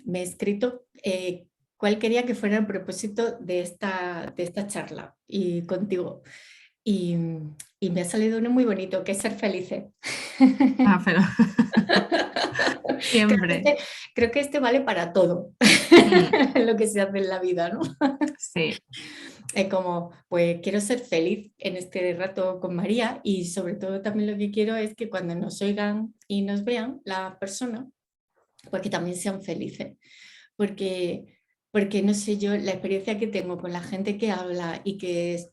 me he escrito cuál quería que fuera el propósito de esta charla y contigo. Y, y me ha salido uno muy bonito, que es ser felices. Ah, pero Creo que siempre. este, creo que este vale para todo Mm, lo que se hace en la vida, ¿no? sí, Es como, pues quiero ser feliz en este rato con María y sobre todo también lo que quiero es que cuando nos oigan y nos vean las personas, pues que también sean felices. Porque, porque no sé yo, la experiencia que tengo con la gente que habla y que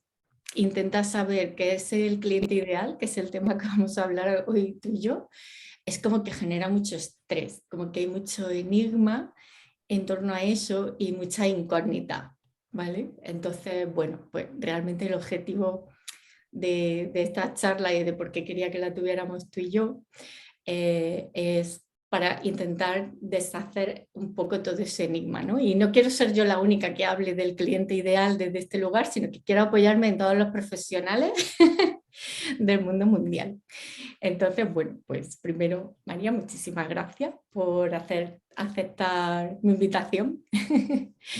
intenta saber qué es el cliente ideal, que es el tema que vamos a hablar hoy tú y yo, es como que genera mucho estrés, como que hay mucho enigma en torno a eso y mucha incógnita, ¿vale? Entonces, bueno, pues realmente el objetivo de esta charla y de por qué quería que la tuviéramos tú y yo es para intentar deshacer un poco todo ese enigma, ¿no? Y no quiero ser yo la única que hable del cliente ideal desde este lugar, sino que quiero apoyarme en todos los profesionales del mundo mundial. Entonces, bueno, pues primero, María, muchísimas gracias por aceptar mi invitación.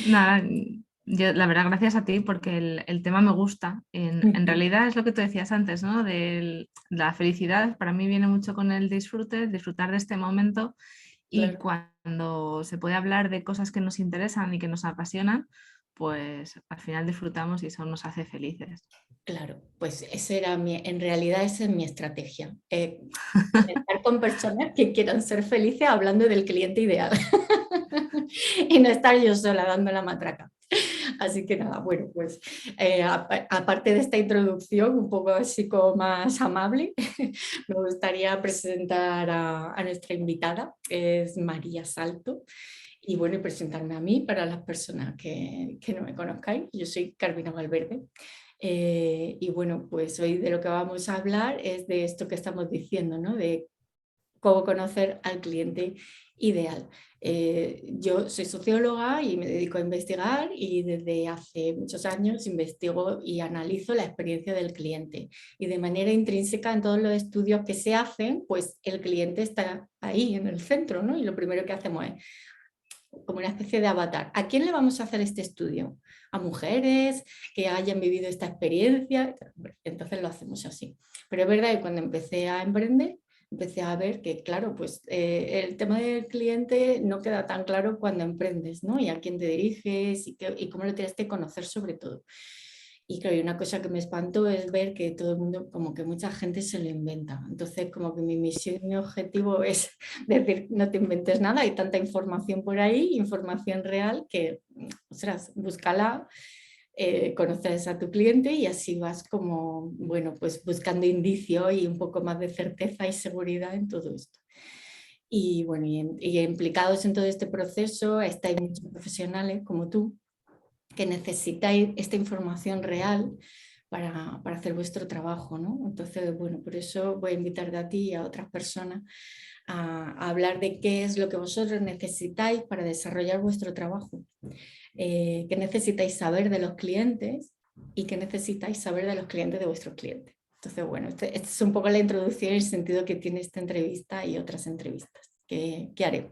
nada, yo la verdad gracias a ti porque el tema me gusta. En realidad es lo que tú decías antes, ¿no? La felicidad para mí viene mucho con el disfrute, disfrutar de este momento y Claro, cuando se puede hablar de cosas que nos interesan y que nos apasionan, pues al final disfrutamos y eso nos hace felices. claro, pues en realidad esa es mi estrategia. Conectar con personas que quieran ser felices hablando del cliente ideal y no estar yo sola dando la matraca. Así que nada, bueno, pues aparte de esta introducción un poco así como más amable, me gustaría presentar a nuestra invitada, que es María Salto, y bueno, y presentarme a mí para las personas que no me conozcáis. Yo soy Carmina Valverde. Y bueno, pues hoy de lo que vamos a hablar es de esto que estamos diciendo, ¿no? De cómo conocer al cliente ideal. Yo soy socióloga y me dedico a investigar y desde hace muchos años investigo y analizo la experiencia del cliente. Y de manera intrínseca en todos los estudios que se hacen, pues el cliente está ahí en el centro, ¿no? Y lo primero que hacemos es como una especie de avatar. ¿A quién le vamos a hacer este estudio? ¿A mujeres que hayan vivido esta experiencia? Entonces lo hacemos así. Pero es verdad que cuando empecé a emprender, empecé a ver que, claro, pues el tema del cliente no queda tan claro cuando emprendes, ¿no? Y a quién te diriges y cómo lo tienes que conocer sobre todo. Y claro, y una cosa que me espantó es ver que todo el mundo, como que mucha gente se lo inventa. Entonces, como que mi misión y mi objetivo es decir, no te inventes nada, hay tanta información por ahí, información real, que, ostras, búscala, conoces a tu cliente y así vas como, bueno, pues buscando indicio y un poco más de certeza y seguridad en todo esto. Y bueno, y implicados en todo este proceso estáis muchos profesionales como tú que necesitáis esta información real para hacer vuestro trabajo, ¿no? Entonces, bueno, por eso voy a invitarte a ti y a otras personas a hablar de qué es lo que vosotros necesitáis para desarrollar vuestro trabajo, qué necesitáis saber de los clientes y qué necesitáis saber de los clientes de vuestros clientes. Entonces, bueno, esta es un poco la introducción y el sentido que tiene esta entrevista y otras entrevistas que haré.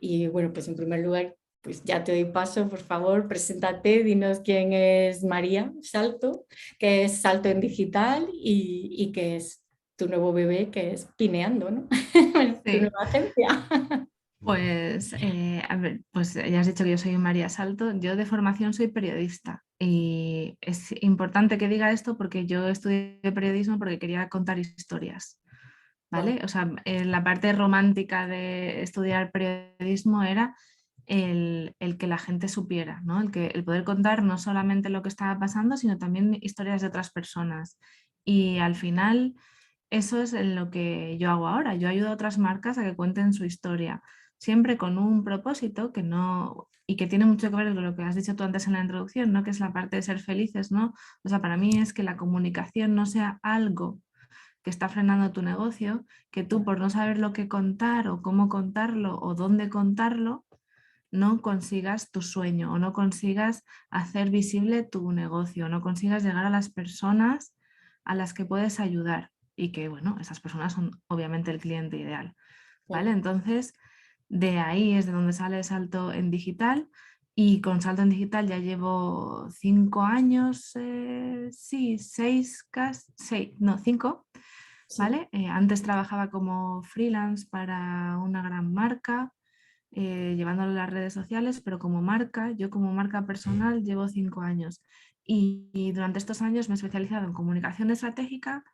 Y bueno, pues en primer lugar, pues ya te doy paso, por favor, preséntate, dinos quién es María Salto, qué es Salto en Digital y qué es tu nuevo bebé, que es Pineando, ¿no? Tu Sí, nueva agencia. pues, a ver, pues ya has dicho que yo soy María Salto, yo de formación soy periodista y es importante que diga esto porque yo estudié periodismo porque quería contar historias, Wow. ¿vale? O sea, la parte romántica de estudiar periodismo era el que la gente supiera, ¿no? El poder contar no solamente lo que estaba pasando, sino también historias de otras personas. Y al final, eso es lo que yo hago ahora. Yo ayudo a otras marcas a que cuenten su historia, siempre con un propósito que no, y que tiene mucho que ver con lo que has dicho tú antes en la introducción, ¿no? Que es la parte de ser felices, ¿no? O sea, para mí es que la comunicación no sea algo que está frenando tu negocio, que tú por no saber lo que contar o cómo contarlo o dónde contarlo, no consigas tu sueño o no consigas hacer visible tu negocio, no consigas llegar a las personas a las que puedes ayudar y que, bueno, esas personas son obviamente el cliente ideal, ¿vale? Entonces, De ahí es de donde sale Salto en Digital, y con Salto en Digital ya llevo 5 años, sí, 6, no, 5, Sí. ¿vale? Antes trabajaba como freelance para una gran marca, llevándolo a las redes sociales, pero yo como marca personal llevo 5 años. Y durante estos años me he especializado en comunicación estratégica,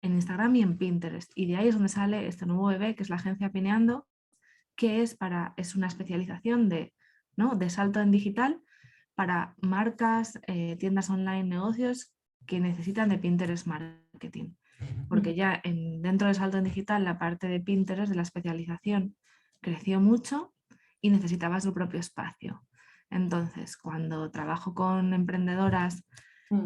en Instagram y en Pinterest. Y de ahí es donde sale este nuevo bebé, que es la agencia Pineando, que es una especialización ¿no? de Salto en Digital para marcas, tiendas online, negocios que necesitan de Pinterest Marketing. Porque ya dentro de Salto en Digital la parte de Pinterest, de la especialización, creció mucho y necesitaba su propio espacio. Entonces, cuando trabajo con emprendedoras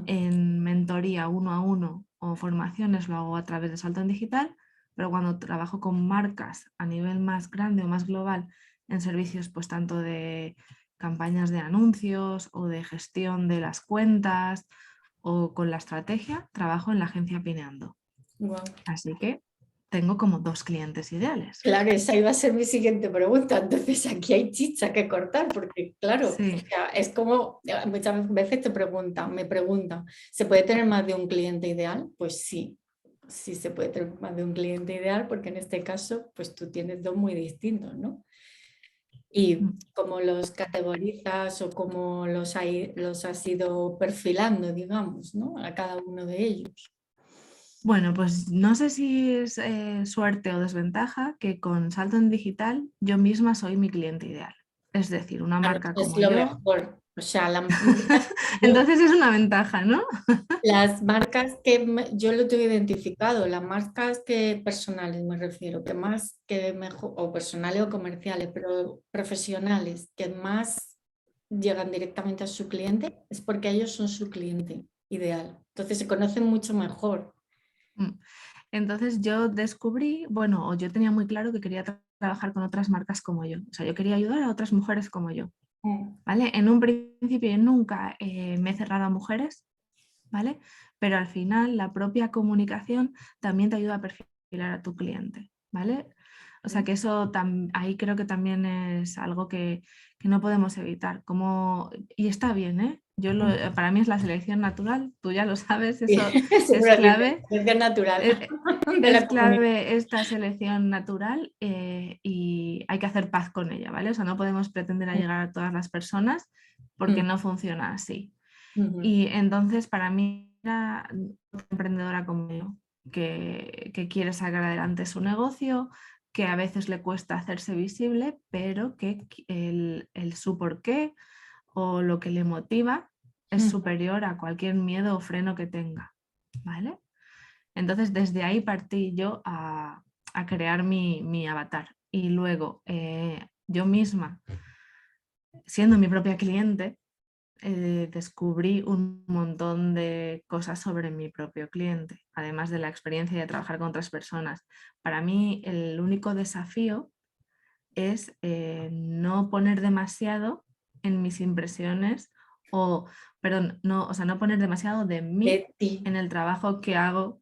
en mentoría 1 a 1 o formaciones, lo hago a través de Salto en Digital, pero cuando trabajo con marcas a nivel más grande o más global en servicios, pues tanto de campañas de anuncios o de gestión de las cuentas o con la estrategia, trabajo en la agencia Pineando. Guau. Así que tengo como 2 clientes ideales. Claro, esa iba a ser mi siguiente pregunta. Entonces, aquí hay chicha que cortar, porque claro, o Sí. sea, es como muchas veces me preguntan, ¿se puede tener más de un cliente ideal? Pues sí, sí se puede tener más de un cliente ideal, porque en este caso, pues tú tienes dos muy distintos, ¿no? Y cómo los categorizas o cómo los has ido perfilando, digamos, ¿no? A cada uno de ellos. Bueno, pues no sé si es suerte o desventaja que con Salto en Digital yo misma soy mi cliente ideal. Es decir, una Claro, marca es como lo yo. mejor. O sea, Entonces es una ventaja, ¿no? las marcas que yo lo tengo identificado, las marcas que personales me refiero, que más que mejor, o personales o comerciales, pero profesionales, que más llegan directamente a su cliente, es porque ellos son su cliente ideal. Entonces se conocen mucho mejor. Entonces yo descubrí, bueno, o yo tenía muy claro que quería trabajar con otras marcas como yo. O sea, yo quería ayudar a otras mujeres como yo, ¿vale? En un principio yo nunca me he cerrado a mujeres, ¿vale? Pero al final la propia comunicación también te ayuda a perfilar a tu cliente, ¿vale? O sea que eso ahí creo que también es algo que no podemos evitar. Y está bien, ¿eh? Para mí es la selección natural, tú ya lo sabes, eso es Seguro que clave. es natural de Es la comunidad. clave esta selección natural, y hay que hacer paz con ella, ¿vale? O sea, no podemos pretender a llegar a todas las personas porque no funciona así. Y entonces para mí era otra emprendedora como yo, que quiere sacar adelante su negocio, que a veces le cuesta hacerse visible, pero que su porqué o lo que le motiva es superior a cualquier miedo o freno que tenga, ¿vale? Entonces desde ahí partí yo a crear mi avatar. Y luego yo misma, siendo mi propia cliente, descubrí un montón de cosas sobre mi propio cliente, además de la experiencia de trabajar con otras personas. Para mí el único desafío es no poner demasiado en mis impresiones perdón, no, o sea, no poner demasiado de mí De ti. en el trabajo que hago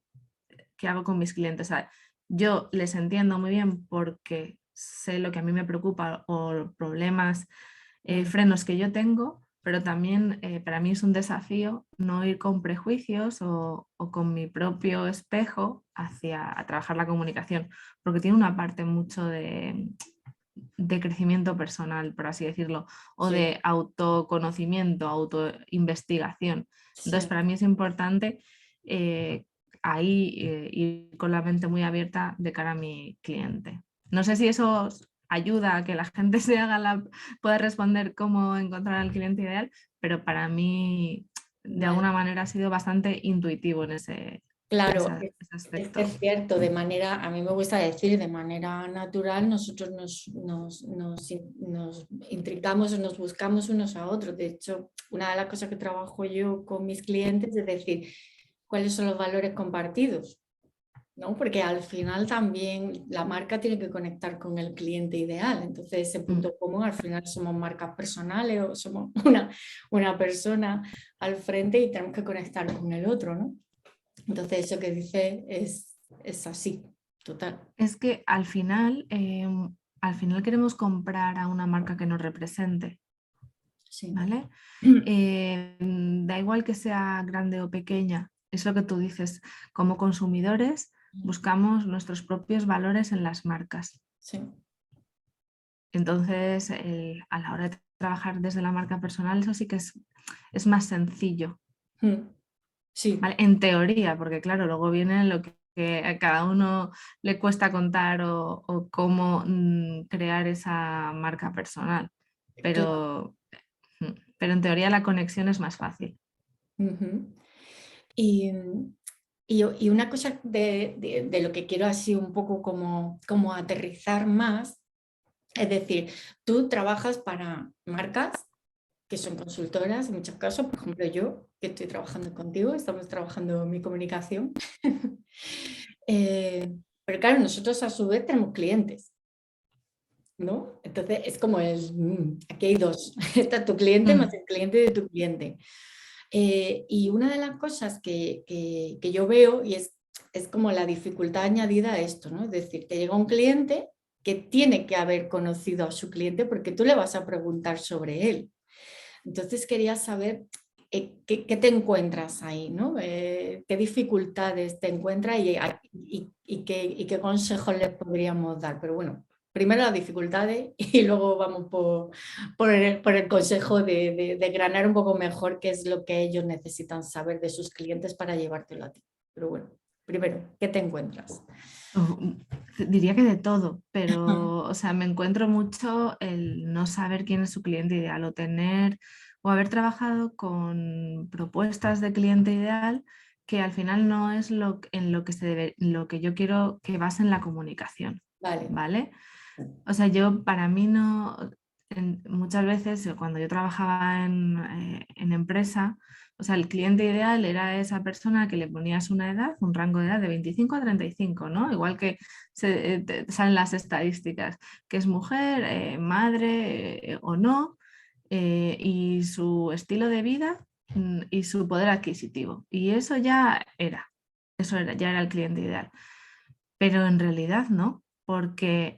con mis clientes. O sea, yo les entiendo muy bien porque sé lo que a mí me preocupa o problemas, frenos que yo tengo, pero también para mí es un desafío no ir con prejuicios o con mi propio espejo a trabajar la comunicación, porque tiene una parte mucho de crecimiento personal, por así decirlo, o Sí, de autoconocimiento, autoinvestigación. Entonces, sí. para mí es importante ahí ir con la mente muy abierta de cara a mi cliente. No sé si eso ayuda a que la gente pueda responder cómo encontrar al cliente ideal, pero para mí de Vale. alguna manera ha sido bastante intuitivo en Claro, ese es que aspecto. es cierto, a mí me gusta decir, de manera natural, nosotros nos intrigamos o nos buscamos unos a otros. De hecho, una de las cosas que trabajo yo con mis clientes es decir, cuáles son los valores compartidos, ¿no? Porque al final también la marca tiene que conectar con el cliente ideal. Entonces, ese punto común, al final somos marcas personales o somos una persona al frente y tenemos que conectar con el otro, ¿no? Entonces, eso que dice es así, total. Es que al final al final queremos comprar a una marca que nos represente, Sí. ¿vale? Da igual que sea grande o pequeña, es lo que tú dices, como consumidores buscamos nuestros propios valores en las marcas. Sí. Entonces, a la hora de trabajar desde la marca personal, eso sí que es más sencillo, Sí. ¿vale? En teoría, porque claro, luego viene lo que a cada uno le cuesta contar o cómo crear esa marca personal. Claro. Pero en teoría la conexión es más fácil. Ujú. Y, y una cosa de lo que quiero así un poco como aterrizar más, es decir, tú trabajas para marcas que son consultoras en muchos casos, por ejemplo yo, que estoy trabajando contigo, estamos trabajando en mi comunicación. Pero claro, nosotros a su vez tenemos clientes, ¿no? Entonces es como aquí hay dos, está tu cliente más el cliente de tu cliente. Y una de las cosas que yo veo y es como la dificultad añadida a esto, ¿no? Es decir, te llega un cliente que tiene que haber conocido a su cliente porque tú le vas a preguntar sobre él. Entonces quería saber qué te encuentras ahí, ¿no? ¿Qué dificultades te encuentras y qué consejos les podríamos dar? Pero bueno, primero las dificultades y luego vamos por el consejo de granar un poco mejor qué es lo que ellos necesitan saber de sus clientes para llevártelo a ti. Pero bueno, primero, ¿qué te encuentras? Diría que de todo, pero o sea, me encuentro mucho el no saber quién es su cliente ideal o haber trabajado con propuestas de cliente ideal que al final no es en lo que lo que yo quiero que basen la comunicación, Vale. ¿vale? O sea, para mí no, muchas veces cuando yo trabajaba en empresa, o sea, el cliente ideal era esa persona que le ponías una edad, un rango de edad de 25 a 35, ¿no? Igual que salen las estadísticas, que es mujer, madre o no, y su estilo de vida y su poder adquisitivo. Y ya era el cliente ideal. Pero en realidad no, porque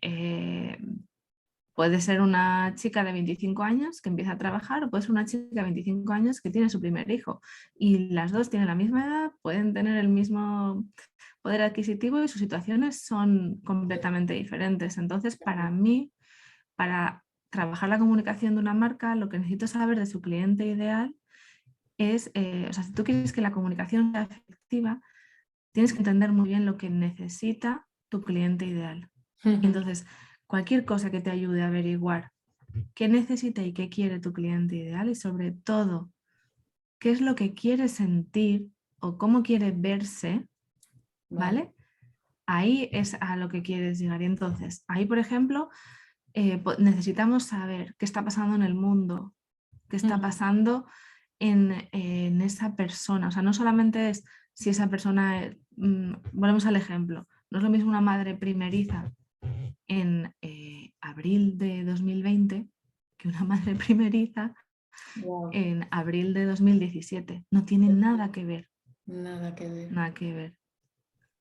puede ser una chica de 25 años que empieza a trabajar o puede ser una chica de 25 años que tiene su primer hijo y las dos tienen la misma edad, pueden tener el mismo poder adquisitivo y sus situaciones son completamente diferentes. Entonces, para mí, para trabajar la comunicación de una marca, lo que necesito saber de su cliente ideal es, o sea, si tú quieres que la comunicación sea efectiva, tienes que entender muy bien lo que necesita tu cliente ideal. Entonces, cualquier cosa que te ayude a averiguar qué necesita y qué quiere tu cliente ideal y sobre todo, qué es lo que quiere sentir o cómo quiere verse, ¿vale? Ahí es a lo que quieres llegar. Y entonces, ahí, por ejemplo, necesitamos saber qué está pasando en el mundo, qué está pasando en esa persona. O sea, no solamente es si esa persona, volvemos al ejemplo, no es lo mismo una madre primeriza en abril de 2020 que una madre primeriza Wow. en abril de 2017. No tiene nada que ver, Nada que ver. nada que ver.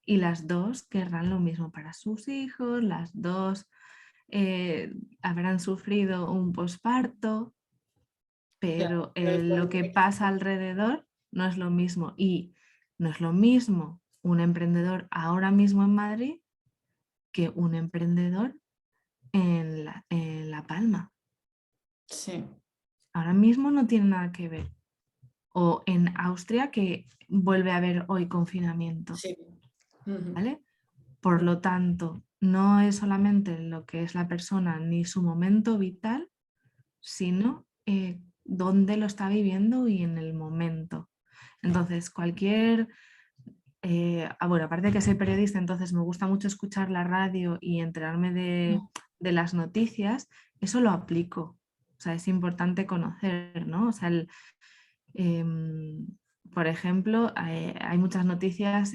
Y las dos querrán lo mismo para sus hijos, las dos habrán sufrido un posparto, Claro, pero pero el lo que pasa contexto. alrededor no es lo mismo. Y no es lo mismo un emprendedor ahora mismo en Madrid que un emprendedor en La Palma. Sí. Ahora mismo no tiene nada que ver. O en Austria, que vuelve a haber hoy confinamiento, Sí. Ujú. ¿vale? Por lo tanto, no es solamente lo que es la persona ni su momento vital, sino dónde lo está viviendo y en el momento. Entonces, bueno, aparte de que soy periodista, entonces me gusta mucho escuchar la radio y enterarme de las noticias, eso lo aplico. O sea, es importante conocer, ¿no? O sea, por ejemplo, hay muchas noticias,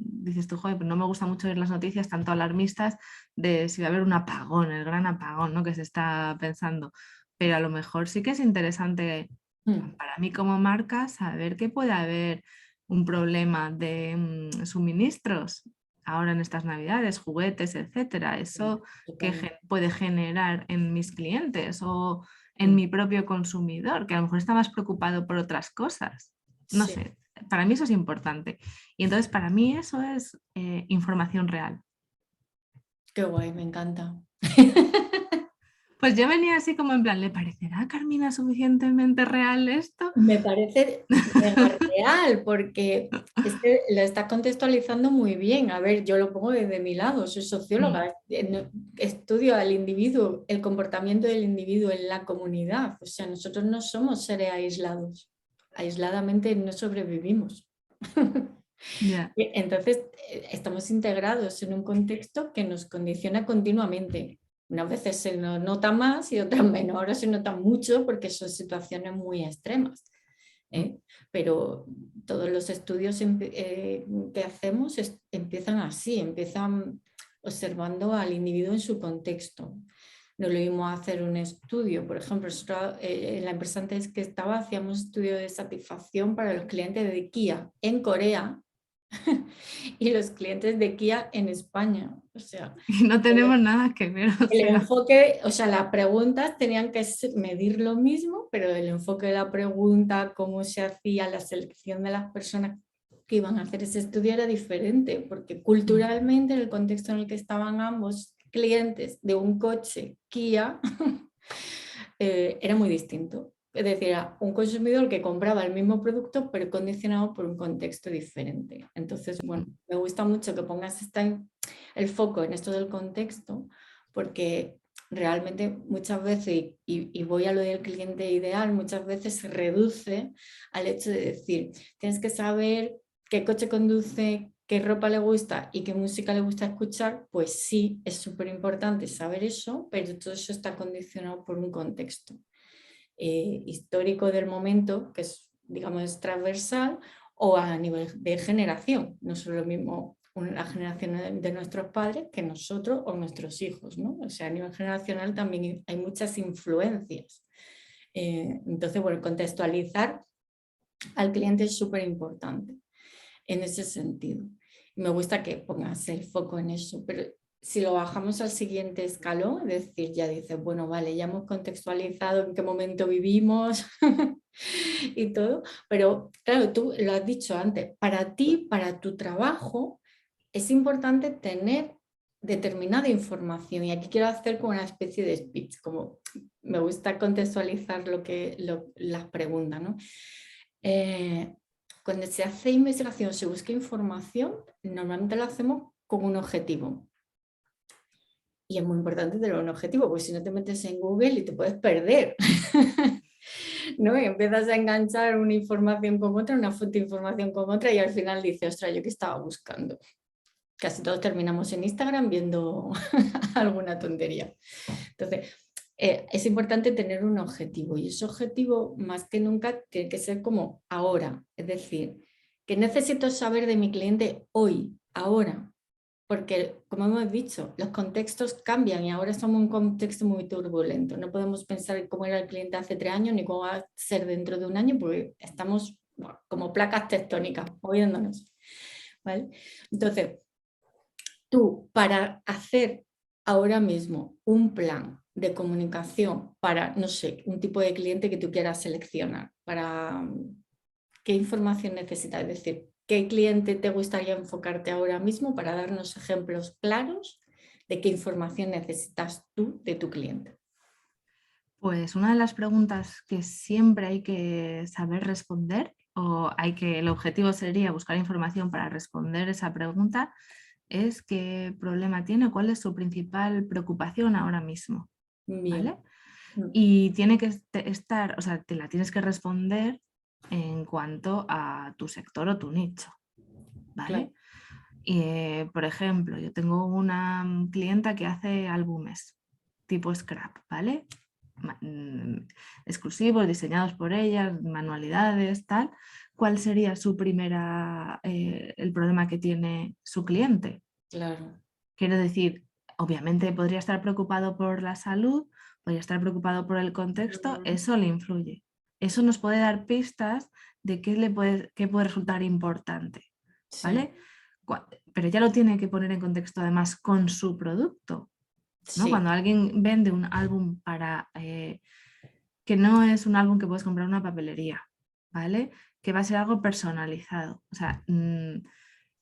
dices tú, joder, pero no me gusta mucho ver las noticias tanto alarmistas de si va a haber un apagón, el gran apagón, ¿no? Que se está pensando. Pero a lo mejor sí que es interesante para mí como marca saber que puede haber un problema de suministros. ahora en estas navidades, juguetes, etcétera. Eso Totalmente. puede generar en mis clientes o en mi propio consumidor, que a lo mejor está más preocupado por otras cosas. No Sí, sé, para mí eso es importante. Y entonces para mí eso es información real. qué guay, me encanta. Pues yo venía así como en plan, ¿le parecerá a Carmina suficientemente real esto? Me parece mega real porque es que lo estás contextualizando muy bien. A ver, yo lo pongo desde mi lado, soy Mm, socióloga, estudio al individuo, el comportamiento del individuo en la comunidad. O sea, nosotros no somos seres aislados, aisladamente no sobrevivimos. ya. Entonces, estamos integrados en un contexto que nos condiciona continuamente. Unas veces se nos nota más y otras menos. Ahora se nota mucho porque son situaciones muy extremas. ¿Eh? Pero todos los estudios que hacemos empiezan así, empiezan observando al individuo en su contexto. No lo mismo hacer un estudio, por ejemplo, nosotros, en la empresa antes que estaba hacíamos estudio de satisfacción para los clientes de Kia en Corea y los clientes de Kia en España. O sea, Y no tenemos nada que ver, o el sea. enfoque, o sea, las preguntas tenían que medir lo mismo, pero el enfoque de la pregunta, cómo se hacía la selección de las personas que iban a hacer ese estudio era diferente, porque culturalmente en el contexto en el que estaban ambos clientes de un coche Kia era muy distinto. Es decir, era un consumidor que compraba el mismo producto, pero condicionado por un contexto diferente. Entonces, bueno, me gusta mucho que pongas el foco en esto del contexto, porque realmente muchas veces, y voy a lo del cliente ideal, muchas veces se reduce al hecho de decir, tienes que saber qué coche conduce, qué ropa le gusta y qué música le gusta escuchar. Pues sí, es súper importante saber eso, pero todo eso está condicionado por un contexto histórico del momento, que es, digamos, transversal, o a nivel de generación. No es lo mismo la generación de nuestros padres que nosotros o nuestros hijos, ¿no? O sea, a nivel generacional también hay muchas influencias. Entonces, bueno, contextualizar al cliente es súper importante en ese sentido. Me gusta que pongas el foco en eso, pero si lo bajamos al siguiente escalón, es decir, ya dices, bueno, vale, ya hemos contextualizado en qué momento vivimos y todo, pero claro, tú lo has dicho antes, para ti, para tu trabajo, es importante tener determinada información y aquí quiero hacer como una especie de speech, como me gusta contextualizar las preguntas, ¿no? Eh, cuando se hace investigación, se busca información, normalmente lo hacemos con un objetivo. Y es muy importante tener un objetivo, porque si no te metes en Google y te puedes perder. ¿No? Y empiezas a enganchar una información con otra, una fuente de información con otra, y al final dices, ostras, ¿yo qué estaba buscando? Casi todos terminamos en Instagram viendo alguna tontería. Entonces, es importante tener un objetivo y ese objetivo más que nunca tiene que ser como ahora, es decir, que necesito saber de mi cliente hoy, ahora, porque como hemos dicho, los contextos cambian y ahora estamos en un contexto muy turbulento. No podemos pensar cómo era el cliente hace 3 años ni cómo va a ser dentro de un año porque estamos como placas tectónicas moviéndonos. ¿Vale? Entonces, tú para hacer ahora mismo un plan de comunicación para, no sé, un tipo de cliente que tú quieras seleccionar, para qué información necesitas, es decir, qué cliente te gustaría enfocarte ahora mismo para darnos ejemplos claros de qué información necesitas tú de tu cliente. Pues una de las preguntas que siempre hay que saber responder, el objetivo sería buscar información para responder esa pregunta, es qué problema tiene, cuál es su principal preocupación ahora mismo, ¿vale? Bien. Y tiene que estar, o sea, te la tienes que responder en cuanto a tu sector o tu nicho, Claro. ¿vale? Por ejemplo, yo tengo una clienta que hace álbumes tipo scrap, ¿vale? Exclusivos, diseñados por ella, manualidades, tal. ¿Cuál sería el problema que tiene su cliente? Claro. Quiero decir, obviamente podría estar preocupado por la salud, podría estar preocupado por el contexto, eso le influye. Eso nos puede dar pistas de qué puede resultar importante, Sí. ¿vale? pero ella lo tiene que poner en contexto además con su producto, ¿no? Sí. Cuando alguien vende un álbum para, que no es un álbum que puedes comprar en una papelería, ¿vale? Que va a ser algo personalizado. O sea,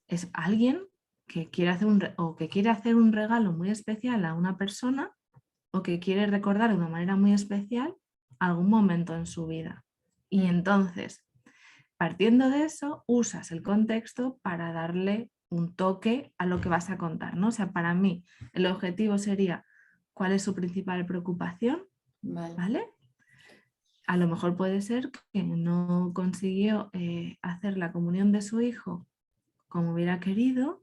es alguien que quiere hacer o que quiere hacer un regalo muy especial a una persona o que quiere recordar de una manera muy especial algún momento en su vida. Y entonces, partiendo de eso, usas el contexto para darle un toque a lo que vas a contar, ¿no? O sea, para mí el objetivo sería cuál es su principal preocupación, Vale. ¿vale? A lo mejor puede ser que no consiguió hacer la comunión de su hijo como hubiera querido,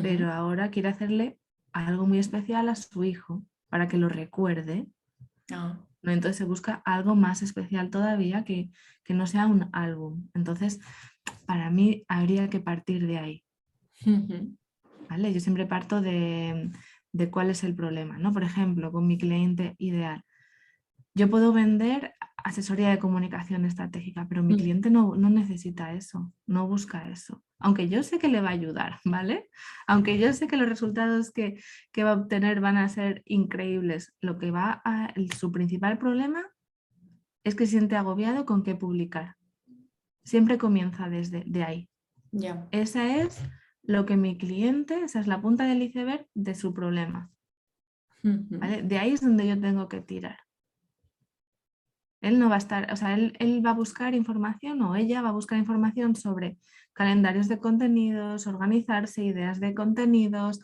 pero ahora quiere hacerle algo muy especial a su hijo para que lo recuerde. Ah. ¿No? Entonces se busca algo más especial todavía que no sea un álbum. Entonces, para mí habría que partir de ahí. ¿Vale? Yo siempre parto de cuál es el problema, ¿no? Por ejemplo, con mi cliente ideal. Yo puedo vender asesoría de comunicación estratégica, pero mi cliente no necesita eso, no busca eso. Aunque yo sé que le va a ayudar, ¿vale? Aunque yo sé que los resultados que va a obtener van a ser increíbles, su principal problema es que se siente agobiado con qué publicar. Siempre comienza desde de ahí. Ya. Esa es lo que mi cliente, esa es la punta del iceberg de su problema. ¿Vale? De ahí es donde yo tengo que tirar. Él no va a estar, o sea, él va a buscar información o ella va a buscar información sobre calendarios de contenidos, organizarse, ideas de contenidos,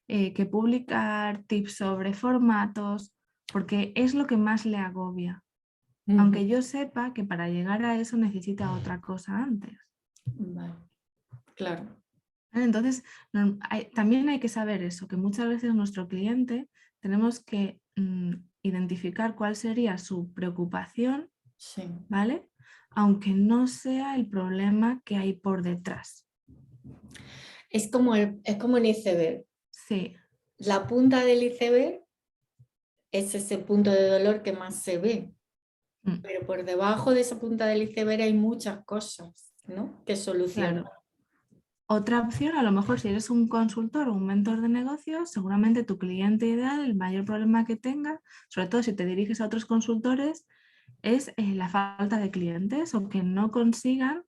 qué publicar, tips sobre formatos, porque es lo que más le agobia. Aunque yo sepa que para llegar a eso necesita otra cosa antes. Vale. Claro. Entonces, también hay que saber eso, que muchas veces nuestro cliente tenemos que identificar cuál sería su preocupación, Sí. ¿vale? Aunque no sea el problema que hay por detrás. Es como un iceberg. Sí. La punta del iceberg es ese punto de dolor que más se ve. Pero por debajo de esa punta del iceberg hay muchas cosas, ¿no? Que solucionar. Claro. Otra opción, a lo mejor si eres un consultor o un mentor de negocios, seguramente tu cliente ideal, el mayor problema que tenga, sobre todo si te diriges a otros consultores, es la falta de clientes o que no consigan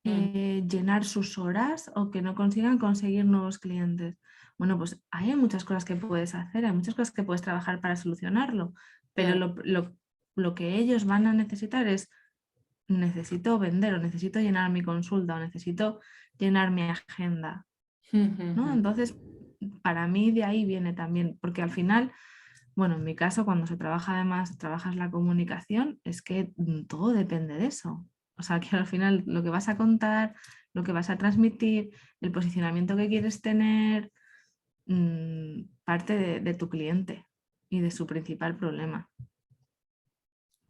llenar sus horas o que no consigan conseguir nuevos clientes. Bueno, pues hay muchas cosas que puedes hacer, hay muchas cosas que puedes trabajar para solucionarlo, pero Claro. lo que ellos van a necesitar es necesito vender o necesito llenar mi consulta o necesito llenar mi agenda, ¿no? Entonces, para mí de ahí viene también, porque al final, bueno, en mi caso, cuando se trabaja además, trabajas la comunicación, es que todo depende de eso. O sea, que al final lo que vas a contar, lo que vas a transmitir, el posicionamiento que quieres tener, parte de tu cliente y de su principal problema.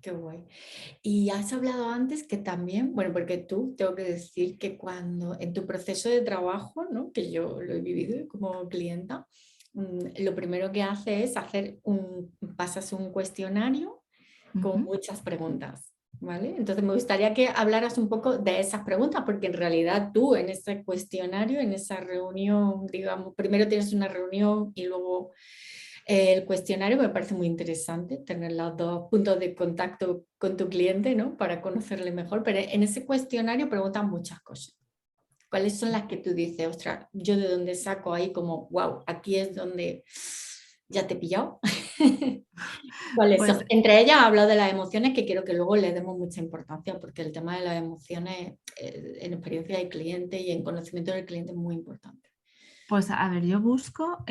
Qué guay. Y has hablado antes que también, bueno, porque tú tengo que decir que cuando en tu proceso de trabajo, ¿no? Que yo lo he vivido como clienta, lo primero que hace es pasas un cuestionario con muchas preguntas, ¿vale? Entonces me gustaría que hablaras un poco de esas preguntas, porque en realidad tú en ese cuestionario, en esa reunión, digamos, primero tienes una reunión y luego el cuestionario. Me parece muy interesante tener los dos puntos de contacto con tu cliente, ¿no? Para conocerle mejor, pero en ese cuestionario preguntan muchas cosas. ¿Cuáles son las que tú dices, ostras, yo de dónde saco ahí como, wow, aquí es donde ya te he pillado? ¿Cuáles son? Pues Entre ellas hablo de las emociones, que quiero que luego le demos mucha importancia, porque el tema de las emociones en experiencia del cliente y en conocimiento del cliente es muy importante. Pues a ver, yo busco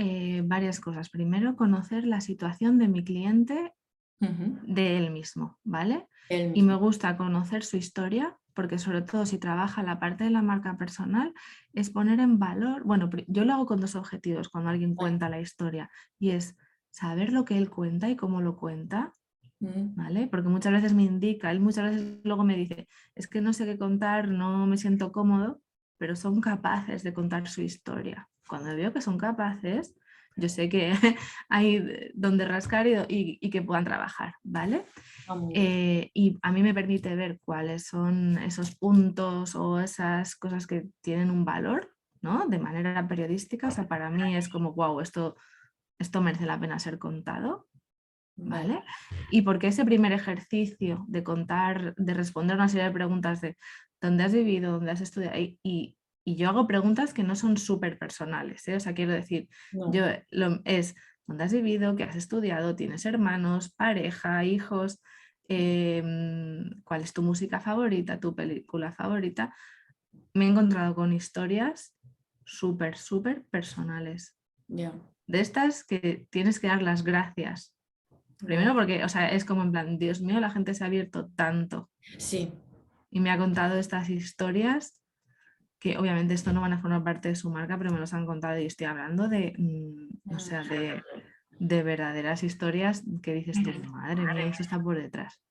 varias cosas. Primero, conocer la situación de mi cliente, de él mismo, ¿vale? El Y me mismo. gusta conocer su historia, porque sobre todo si trabaja la parte de la marca personal, es poner en valor, bueno, yo lo hago con dos objetivos cuando alguien cuenta la historia, y es saber lo que él cuenta y cómo lo cuenta, ¿vale? Porque muchas veces me indica, él muchas veces luego me dice, es que no sé qué contar, no me siento cómodo, pero son capaces de contar su historia. Cuando veo que son capaces, yo sé que hay donde rascar y que puedan trabajar, ¿vale? Y a mí me permite ver cuáles son esos puntos o esas cosas que tienen un valor ¿no? De manera periodística, o sea, para mí es como, wow, esto merece la pena ser contado, ¿vale? Y porque ese primer ejercicio de contar, de responder una serie de preguntas de dónde has vivido, dónde has estudiado, y yo hago preguntas que no son súper personales, ¿eh? O sea, quiero decir, No. es dónde has vivido, qué has estudiado, tienes hermanos, pareja, hijos, cuál es tu música favorita, tu película favorita. Me he encontrado con historias súper, súper personales. Ya. De estas que tienes que dar las gracias. Guau. Primero porque, o sea, es como en plan, Dios mío, la gente se ha abierto tanto Sí. y me ha contado estas historias que obviamente esto no van a formar parte de su marca, pero me los han contado y estoy hablando de, o sea, de verdaderas historias que dices tú, madre mía, eso está por detrás.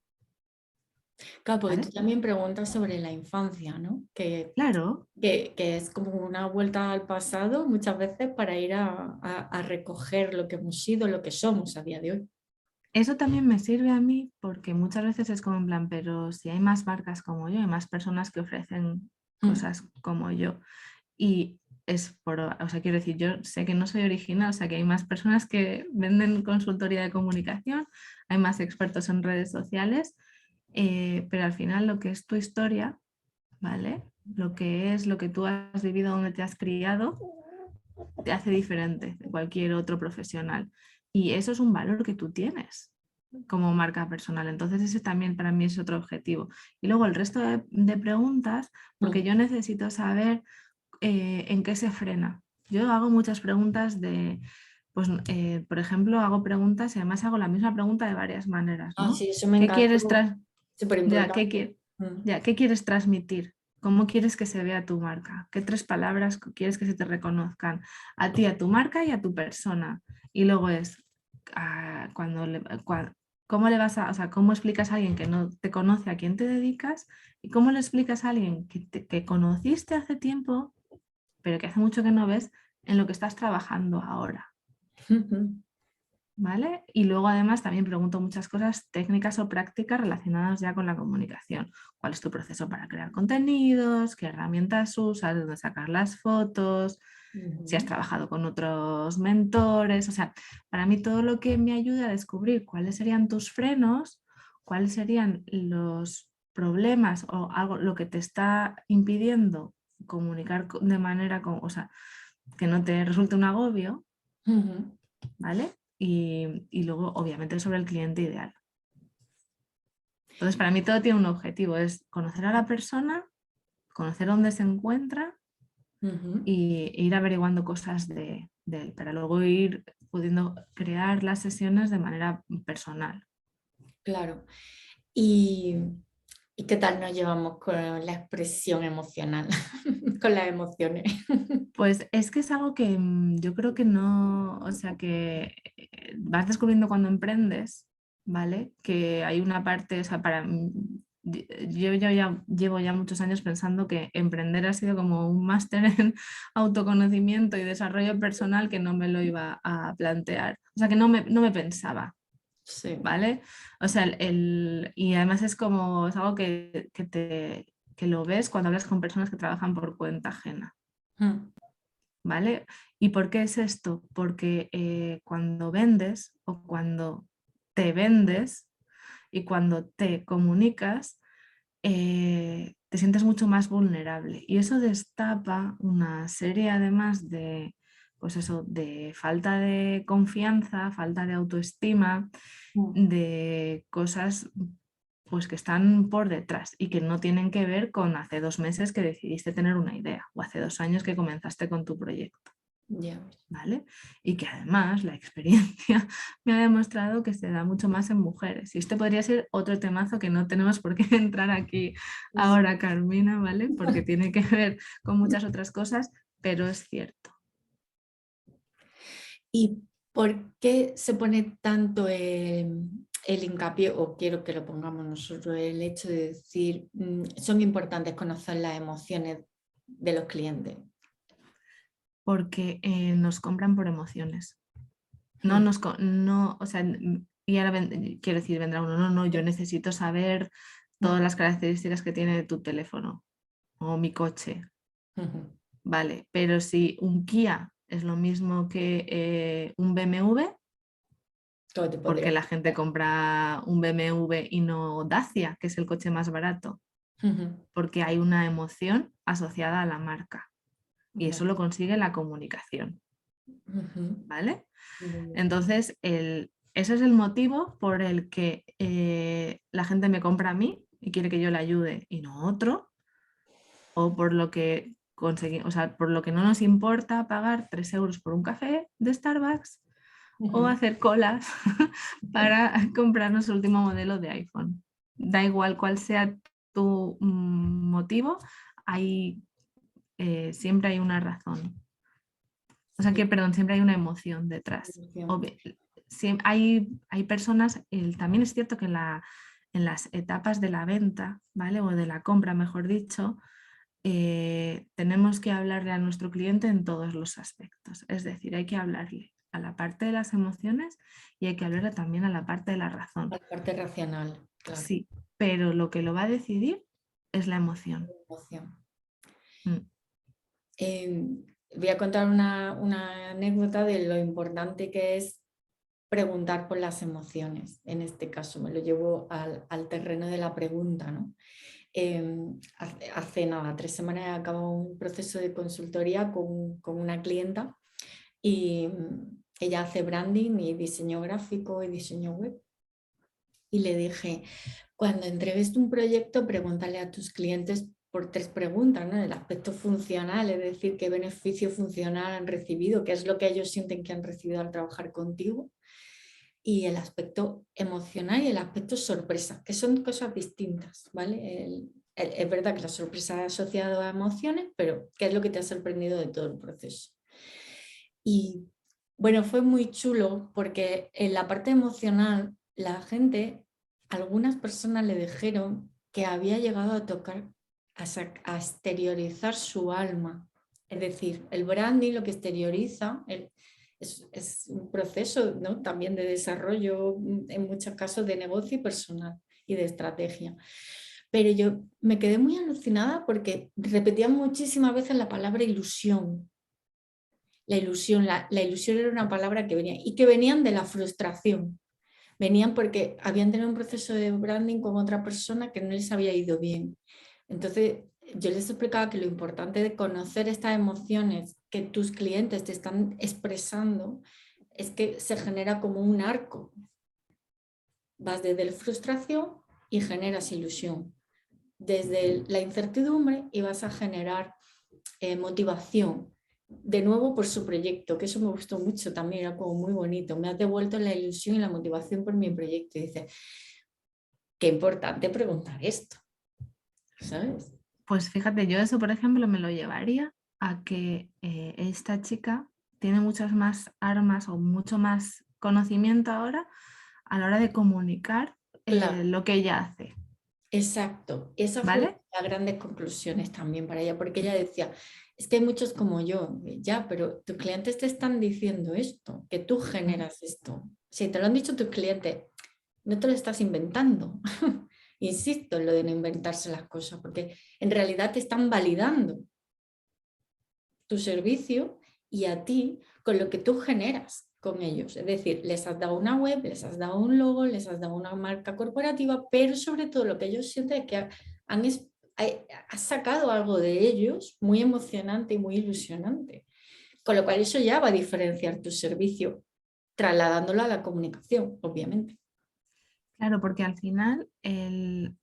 Claro, porque tú ¿Vale? también preguntas sobre la infancia, ¿no? Claro, Que es como una vuelta al pasado muchas veces para ir a recoger lo que hemos sido, lo que somos a día de hoy. eso también me sirve a mí porque muchas veces es como en plan, pero si hay más marcas como yo, hay más personas que ofrecen Mm. cosas como yo. Y es por, o sea, quiero decir, yo sé que no soy original, o sea, que hay más personas que venden consultoría de comunicación, hay más expertos en redes sociales, pero al final lo que es tu historia, ¿vale? Lo que es lo que tú has vivido, donde te has criado, te hace diferente de cualquier otro profesional. Y eso es un valor que tú tienes como marca personal. Entonces ese también para mí es otro objetivo. Y luego el resto de preguntas, porque Mm. yo necesito saber en qué se frena. Yo hago muchas preguntas de, pues, por ejemplo, hago preguntas y además hago la misma pregunta de varias maneras, Ah, ¿no? sí, eso me ¿Qué encanta, quieres súper ya, importante. Mm. ¿qué quieres transmitir? ¿Cómo quieres que se vea tu marca? ¿Qué tres palabras quieres que se te reconozcan? A ti, a tu marca y a tu persona. Y luego es, ¿cómo le vas a, o sea, cómo explicas a alguien que no te conoce a quién te dedicas? ¿Y cómo le explicas a alguien que conociste hace tiempo, pero que hace mucho que no ves, en lo que estás trabajando ahora? ¿Vale? Y luego además también pregunto muchas cosas técnicas o prácticas relacionadas ya con la comunicación. ¿Cuál es tu proceso para crear contenidos? ¿Qué herramientas usas? ¿Dónde sacar las fotos? Si has Ujú. trabajado con otros mentores. O sea, para mí todo lo que me ayuda a descubrir cuáles serían tus frenos, cuáles serían los problemas o algo lo que te está impidiendo comunicar de manera, o sea, que no te resulte un agobio, Ujú. ¿vale? Y luego, obviamente, sobre el cliente ideal. Entonces, para mí todo tiene un objetivo, es conocer a la persona, conocer dónde se encuentra Ujú. e ir averiguando cosas de él, para luego ir pudiendo crear las sesiones de manera personal. Claro. ¿Y, y qué tal nos llevamos con la expresión emocional, con las emociones? Pues es que es algo que yo creo que no, o sea, que vas descubriendo cuando emprendes, ¿vale? Que hay una parte, o sea, yo ya llevo ya muchos años pensando que emprender ha sido como un máster en autoconocimiento y desarrollo personal que no me lo iba a plantear, o sea, que no me pensaba, Sí. ¿vale? O sea, y además es algo que lo ves cuando hablas con personas que trabajan por cuenta ajena. Mm. ¿Vale? ¿Y por qué es esto? Porque cuando vendes o cuando te vendes y cuando te comunicas, te sientes mucho más vulnerable. Y eso destapa una serie además de, pues eso, de falta de confianza, falta de autoestima, Mm. de cosas pues que están por detrás y que no tienen que ver con hace 2 meses que decidiste tener una idea o hace 2 años que comenzaste con tu proyecto. Ya. ¿Vale? Y que además la experiencia me ha demostrado que se da mucho más en mujeres. Y este podría ser otro temazo que no tenemos por qué entrar aquí ahora, Carmina, ¿vale? Porque tiene que ver con muchas otras cosas, pero es cierto. ¿Y por qué se pone tanto el hincapié, o quiero que lo pongamos nosotros, el hecho de decir, son importantes conocer las emociones de los clientes? Porque nos compran por emociones. No Mm. nos, no, o sea, y ahora quiero decir, vendrá uno, no, yo necesito saber todas Mm. las características que tiene tu teléfono o mi coche. Ujú. vale, pero si un Kia es lo mismo que un BMW, Todo te porque podría. la gente compra un BMW y no Dacia, que es el coche más barato, Ujú, porque hay una emoción asociada a la marca y eso vale, lo consigue la comunicación, ujú, ¿vale? muy bien. Entonces, ese es el motivo por el que la gente me compra a mí y quiere que yo le ayude y no a otro, o por lo que o sea, por lo que no nos importa pagar 3 euros por un café de Starbucks o Ujú, hacer colas para comprarnos el último modelo de iPhone. Da igual cuál sea tu motivo, siempre hay una razón. O sea sí, que, perdón, siempre hay una emoción detrás. emoción. Hay personas, también es cierto que en las etapas de la venta, ¿vale? O de la compra, mejor dicho, tenemos que hablarle a nuestro cliente en todos los aspectos. Es decir, hay que hablarle a la parte de las emociones y hay que hablarle también a la parte de la razón. La parte racional, claro, Sí, pero lo que lo va a decidir es la emoción. emoción. Mm. Voy a contar una anécdota de lo importante que es preguntar por las emociones. En este caso, me lo llevo al terreno de la pregunta, ¿no? Hace nada, 3 semanas he acabado un proceso de consultoría con una clienta y ella hace branding y diseño gráfico y diseño web. Y le dije, cuando entregues un proyecto, pregúntale a tus clientes por 3 preguntas, ¿no? El aspecto funcional, es decir, qué beneficio funcional han recibido, qué es lo que ellos sienten que han recibido al trabajar contigo, y el aspecto emocional y el aspecto sorpresa, que son cosas distintas, ¿vale? Es verdad que la sorpresa es asociada a emociones, pero ¿qué es lo que te ha sorprendido de todo el proceso? Y bueno, fue muy chulo porque en la parte emocional, la gente, algunas personas le dijeron que había llegado a tocar, a exteriorizar su alma. Es decir, el branding lo que exterioriza es un proceso, ¿no? También de desarrollo, en muchos casos de negocio y personal y de estrategia. Pero yo me quedé muy alucinada porque repetían muchísimas veces la palabra ilusión. La ilusión era una palabra que venía y que venían de la frustración. Venían porque habían tenido un proceso de branding con otra persona que no les había ido bien. Entonces, yo les explicaba que lo importante de conocer estas emociones que tus clientes te están expresando es que se genera como un arco. Vas desde la frustración y generas ilusión. Desde la incertidumbre y vas a generar motivación, de nuevo por su proyecto, que eso me gustó mucho también, era como muy bonito, me ha devuelto la ilusión y la motivación por mi proyecto. Y dice, qué importante preguntar esto, ¿sabes? Pues fíjate, yo eso, por ejemplo, me lo llevaría a que esta chica tiene muchas más armas o mucho más conocimiento ahora a la hora de comunicar Claro, lo que ella hace, exacto. Esa fue ¿vale? las grandes conclusiones también para ella, porque ella decía, es que hay muchos como yo, ya, pero tus clientes te están diciendo esto, que tú Mm. generas esto. Si te lo han dicho tus clientes, no te lo estás inventando. Insisto en lo de no inventarse las cosas, porque en realidad te están validando tu servicio y a ti con lo que tú generas con ellos. Es decir, les has dado una web, les has dado un logo, les has dado una marca corporativa, pero sobre todo lo que ellos sienten es que has sacado algo de ellos muy emocionante y muy ilusionante. Con lo cual eso ya va a diferenciar tu servicio, trasladándolo a la comunicación, obviamente. Claro, porque al final,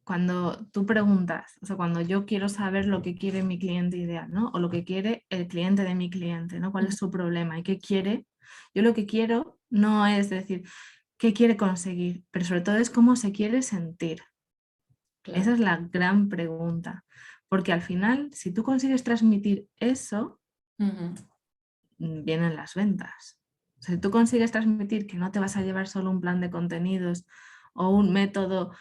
cuando tú preguntas, o sea, cuando yo quiero saber lo que quiere mi cliente ideal, ¿no? O lo que quiere el cliente de mi cliente, ¿no? ¿Cuál es su problema y qué quiere? Yo lo que quiero no es decir qué quiere conseguir, pero sobre todo es cómo se quiere sentir. Esa Claro. es la gran pregunta, porque al final, si tú consigues transmitir eso, Ujú. vienen las ventas. O sea, si tú consigues transmitir que no te vas a llevar solo un plan de contenidos o un método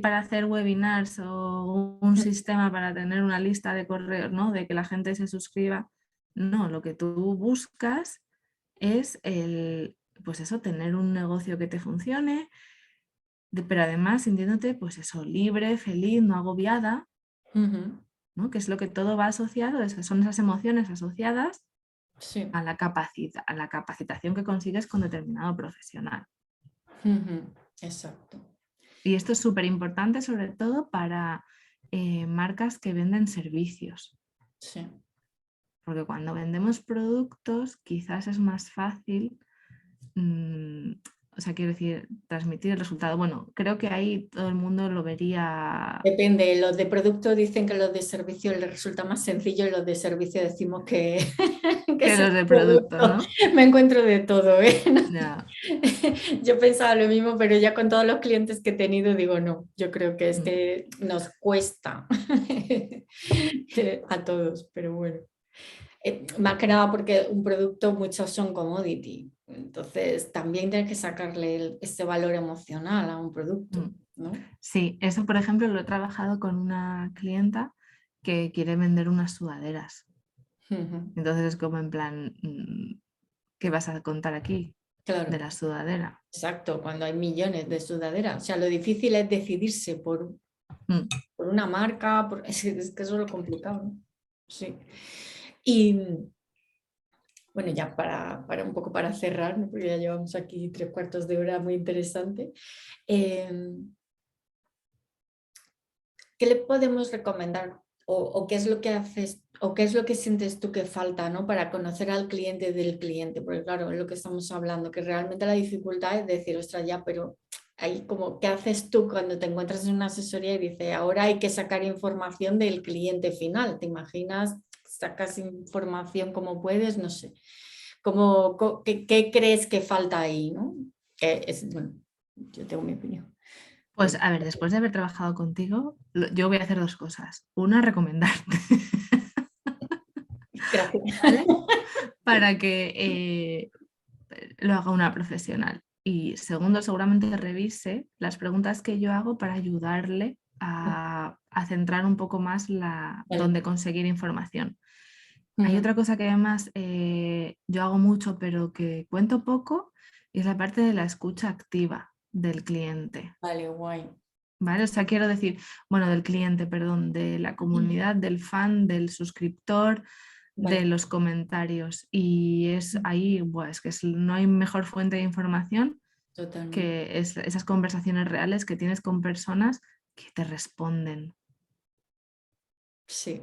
para hacer webinars o un sistema para tener una lista de correos, ¿no? De que la gente se suscriba. No, lo que tú buscas es pues eso, tener un negocio que te funcione, pero además sintiéndote, pues eso, libre, feliz, no agobiada. Ujú. ¿no? Que es lo que todo va asociado, son esas emociones asociadas Sí. a la capacitación que consigues con determinado profesional. Exacto. Y esto es súper importante, sobre todo para marcas que venden servicios. Sí. Porque cuando vendemos productos, quizás es más fácil, o sea, quiero decir, transmitir el resultado. Bueno, creo que ahí todo el mundo lo vería. Depende, los de producto dicen que los de servicio les resulta más sencillo y los de servicio decimos que, que Que es el los de producto, producto. ¿no? Me encuentro de todo, ¿eh? Ya. Yo pensaba lo mismo, pero ya con todos los clientes que he tenido digo no, yo creo que es Mm. que nos cuesta a todos, pero bueno. Más que nada porque un producto muchos son commodity, entonces también tienes que sacarle ese valor emocional a un producto, Mm. ¿no? Sí, eso por ejemplo lo he trabajado con una clienta que quiere vender unas sudaderas. Ujú. Entonces es como en plan, ¿qué vas a contar aquí de Claro, la sudadera? exacto, cuando hay millones de sudaderas. O sea, lo difícil es decidirse Mm. por una marca, es que eso es lo complicado, ¿no? Sí. Y bueno, ya para un poco para cerrar, ¿no? Porque ya llevamos aquí 3 cuartos de hora muy interesante. ¿Qué le podemos recomendar o qué es lo que haces o qué es lo que sientes tú que falta, ¿no? Para conocer al cliente del cliente? Porque claro, es lo que estamos hablando, que realmente la dificultad es decir, ostras, ya, pero ahí como, ¿qué haces tú cuando te encuentras en una asesoría y dice, ahora hay que sacar información del cliente final? ¿Te imaginas? Sacas información como puedes, no sé. ¿Qué crees que falta ahí, ¿no? Bueno, yo tengo mi opinión. Pues a ver, después de haber trabajado contigo, yo voy a hacer dos cosas. Una, recomendarte, Gracias. ¿vale? Para que lo haga una profesional. Y segundo, seguramente revise las preguntas que yo hago para ayudarle a centrar un poco más Vale. dónde conseguir información. Hay Ujú. otra cosa que además yo hago mucho, pero que cuento poco, y es la parte de la escucha activa del cliente. Vale, guay. ¿Vale? O sea, quiero decir, bueno, del cliente, perdón, de la comunidad, del fan, del suscriptor, de Vale. los comentarios. Y es ahí, buah, es que no hay mejor fuente de información Totalmente. que esas conversaciones reales que tienes con personas que te responden. Sí,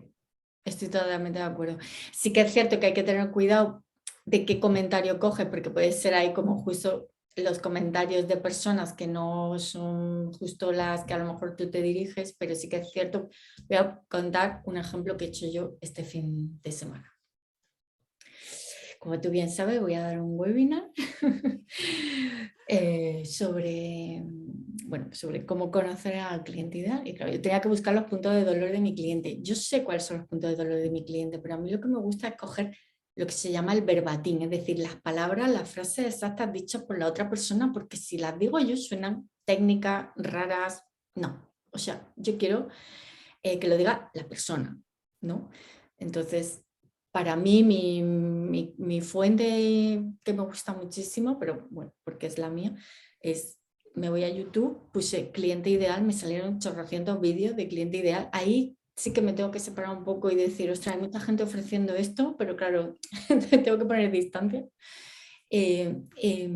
estoy totalmente de acuerdo. Sí que es cierto que hay que tener cuidado de qué comentario coge, porque puede ser ahí como justo los comentarios de personas que no son justo las que a lo mejor tú te diriges, pero sí que es cierto. Voy a contar un ejemplo que he hecho yo este fin de semana. Como tú bien sabes, voy a dar un webinar sobre cómo conocer al cliente ideal. Y claro, yo tenía que buscar los puntos de dolor de mi cliente. Yo sé cuáles son los puntos de dolor de mi cliente, pero a mí lo que me gusta es coger lo que se llama el verbatim, es decir, las palabras, las frases exactas dichas por la otra persona, porque si las digo yo suenan técnicas raras. No, o sea, yo quiero que lo diga la persona, ¿no? Entonces, para mí, mi fuente que me gusta muchísimo, pero bueno, porque es la mía, es, me voy a YouTube, puse cliente ideal, me salieron 800 vídeos de cliente ideal. Ahí sí que me tengo que separar un poco y decir, ostras, hay mucha gente ofreciendo esto, pero claro, tengo que poner distancia. Eh, eh,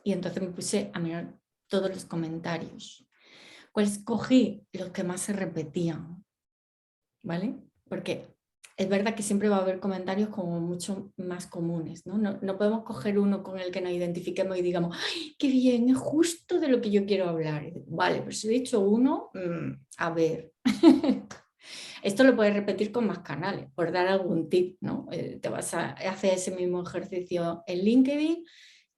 y entonces me puse a mirar todos los comentarios. Pues cogí los que más se repetían, ¿vale? Porque es verdad que siempre va a haber comentarios como mucho más comunes, ¿no? No podemos coger uno con el que nos identifiquemos y digamos, ¡ay, qué bien! Es justo de lo que yo quiero hablar. Vale, pero si he dicho uno, a ver. Esto lo puedes repetir con más canales, por dar algún tip, ¿no? Te vas a hacer ese mismo ejercicio en LinkedIn,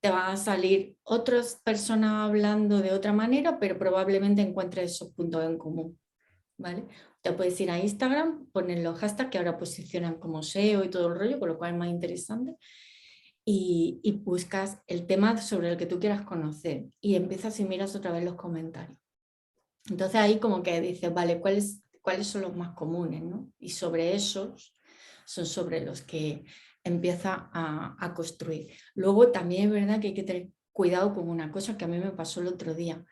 te van a salir otras personas hablando de otra manera, pero probablemente encuentres esos puntos en común, ¿vale? Te puedes ir a Instagram, poner los hashtags que ahora posicionan como SEO y todo el rollo, con lo cual es más interesante, y buscas el tema sobre el que tú quieras conocer y empiezas y miras otra vez los comentarios. Entonces ahí como que dices, vale, ¿cuáles son los más comunes, ¿no? Y sobre esos son sobre los que empieza a construir. Luego también es verdad que hay que tener cuidado con una cosa que a mí me pasó el otro día.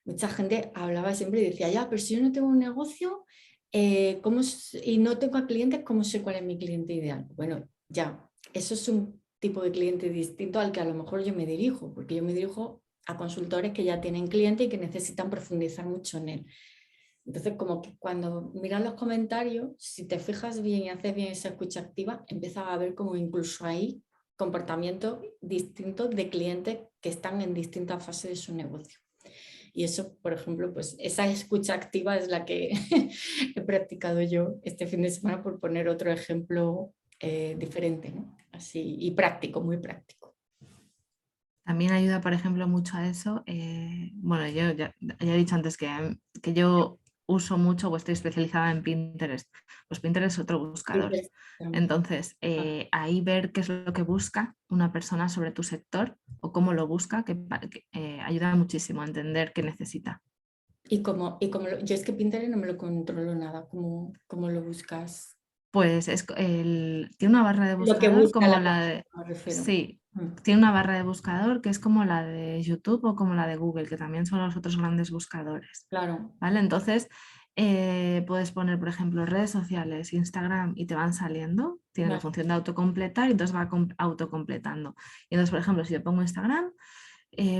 Mucha gente hablaba siempre y decía, ya, pero si yo no tengo un negocio, Y no tengo a clientes, ¿cómo sé cuál es mi cliente ideal? Bueno, ya, eso es un tipo de cliente distinto al que a lo mejor yo me dirijo, porque yo me dirijo a consultores que ya tienen cliente y que necesitan profundizar mucho en él. Entonces, como que cuando miras los comentarios, si te fijas bien y haces bien esa escucha activa, empiezas a ver como incluso hay comportamientos distintos de clientes que están en distintas fases de su negocio. Y eso, por ejemplo, pues esa escucha activa es la que he practicado yo este fin de semana, por poner otro ejemplo diferente, ¿no? Así, y práctico, muy práctico. También ayuda, por ejemplo, mucho a eso. Bueno, yo ya he dicho antes que yo uso mucho o estoy especializada en Pinterest. Pues Pinterest es otro buscador. Entonces, ahí ver qué es lo que busca una persona sobre tu sector o cómo lo busca, que ayuda muchísimo a entender qué necesita. Yo es que Pinterest no me lo controlo nada, ¿cómo lo buscas? Pues tiene una barra de Lo que buscador busca como la la de... persona, me refiero. Sí, Mm, tiene una barra de buscador que es como la de YouTube o como la de Google, que también son los otros grandes buscadores. claro. ¿Vale? Entonces, puedes poner, por ejemplo, redes sociales, Instagram y te van saliendo. Tiene la Vale. función de autocompletar y entonces va autocompletando. Y entonces, por ejemplo, si yo pongo Instagram,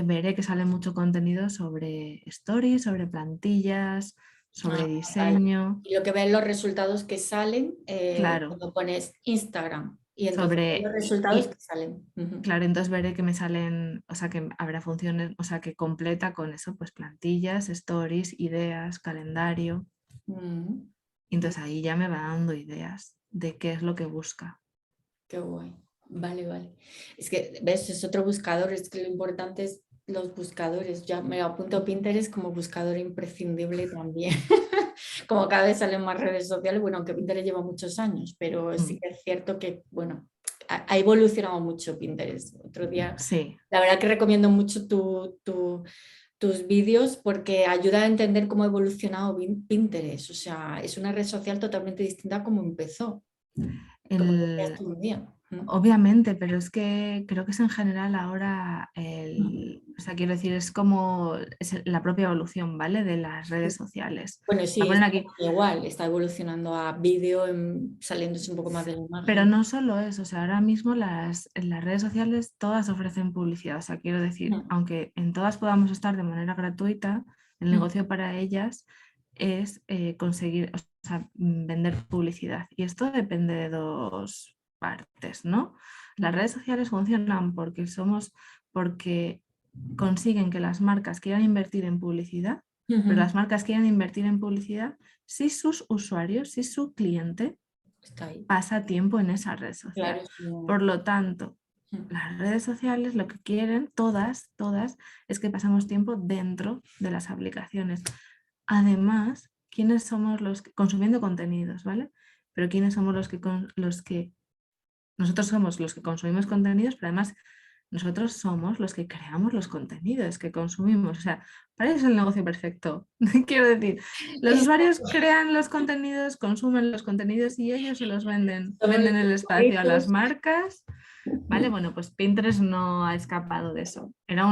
veré que sale mucho contenido sobre stories, sobre plantillas, Ah, sobre vale. diseño. Y lo que ven los resultados que salen Claro, cuando pones Instagram. Y entonces ven los sobre... resultados que salen. Ujú. Claro, entonces veré que me salen, o sea, que habrá funciones, o sea, que completa con eso, pues plantillas, stories, ideas, calendario. Mm, Y entonces ahí ya me va dando ideas de qué es lo que busca. qué guay. Vale, vale. Es que, ves, es otro buscador. Es que lo importante es los buscadores. Ya me apunto a Pinterest como buscador imprescindible también. Como cada vez salen más redes sociales, bueno, aunque Pinterest lleva muchos años, pero sí Mm, que es cierto que, bueno, ha evolucionado mucho Pinterest. Otro día, sí, la verdad que recomiendo mucho tus vídeos porque ayuda a entender cómo ha evolucionado Pinterest. O sea, es una red social totalmente distinta a como empezó, como decías el, tú un día. Mm. obviamente, pero es que creo que es en general ahora, Mm. o sea, quiero decir, es como la propia evolución, ¿vale? De las redes Sí. sociales. Bueno, Voy a sí, poner está aquí. igual, está evolucionando a vídeo, saliéndose un poco más de la Pero imagen. no solo eso, o sea, ahora mismo en las redes sociales todas ofrecen publicidad, o sea, quiero decir, Mm. aunque en todas podamos estar de manera gratuita, el Mm. negocio para ellas es conseguir, o sea, vender publicidad. Y esto depende de dos partes, ¿no? Las Mm. redes sociales funcionan porque consiguen que las marcas quieran invertir en publicidad, pero Ujú. las marcas quieren invertir en publicidad si sus usuarios, si su cliente Está ahí. pasa tiempo en esa red Claro, social. es como- Por lo tanto, Mm. las redes sociales lo que quieren, todas, es que pasamos tiempo dentro de las aplicaciones. Además, ¿quiénes somos los que, consumiendo contenidos, ¿vale? Pero ¿quiénes somos los que, nosotros somos los que consumimos contenidos, pero además nosotros somos los que creamos los contenidos que consumimos. O sea, para eso es el negocio perfecto. Quiero decir, los usuarios Exacto. crean los contenidos, consumen los contenidos y ellos se los venden. Somos Venden los el espacio a las algoritmos. marcas. ¿Vale? Bueno, pues Pinterest no ha escapado de eso. Era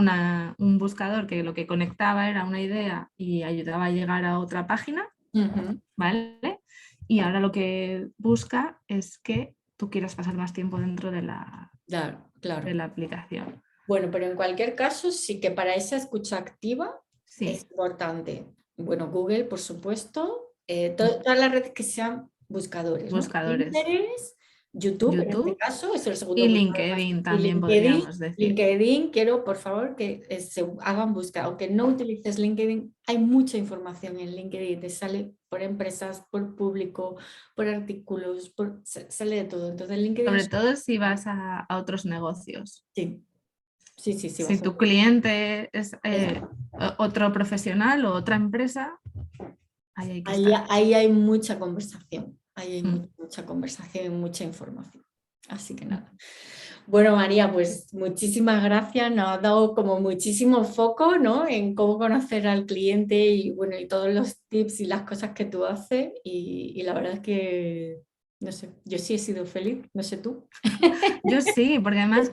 un buscador que lo que conectaba era una idea y ayudaba a llegar a otra página, Ujú. ¿vale? Y ahora lo que busca es que tú quieras pasar más tiempo dentro Claro, de claro. la aplicación. Bueno, pero en cualquier caso, sí que para esa escucha activa es Sí. importante. Bueno, Google, por supuesto, Mm. todas las redes que sean buscadores, ¿no? Buscadores. Pinterest, YouTube en este YouTube caso, es el segundo y buscador más. LinkedIn Y también podríamos decir. LinkedIn, quiero por favor que se hagan búsqueda. Aunque no utilices LinkedIn, hay mucha información en LinkedIn, te sale por empresas, por público, por artículos, sale de todo. Entonces LinkedIn Sobre es... todo si vas a otros negocios. Sí, sí, sí, sí, Si vas a... tu cliente es es- otro profesional o otra empresa, ahí hay que Ahí, estar. ahí hay mucha conversación, ahí hay Mm, mucha conversación y mucha información. Así que mm. nada. Bueno, María, pues muchísimas gracias. Nos ha dado como muchísimo foco, ¿no? En cómo conocer al cliente y bueno, y todos los tips y las cosas que tú haces. Y la verdad es que, no sé, yo sí he sido feliz, no sé tú. Yo sí, porque además